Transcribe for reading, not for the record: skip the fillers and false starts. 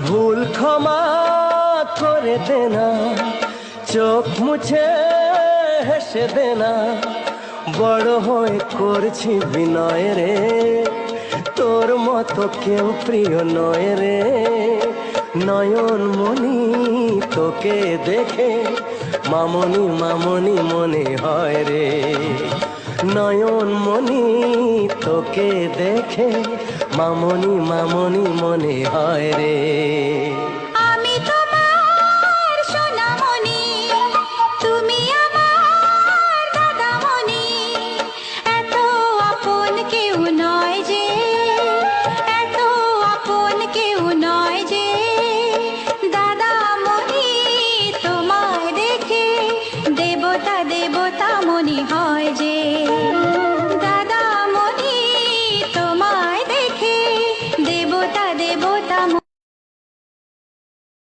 ভুল ক্ষমা করে দে না, চোখ মুছে হেসে দে না, বড় হয়ে করছি বিনয় রে, তোর মতো কেউ প্রিয় নয় রে। নয়ন মনি তোকে দেখে মামনি মামনি মনে হয় রে, নয়ন মনি তোকে দেখে মামনি মামনি মনে হয় রে।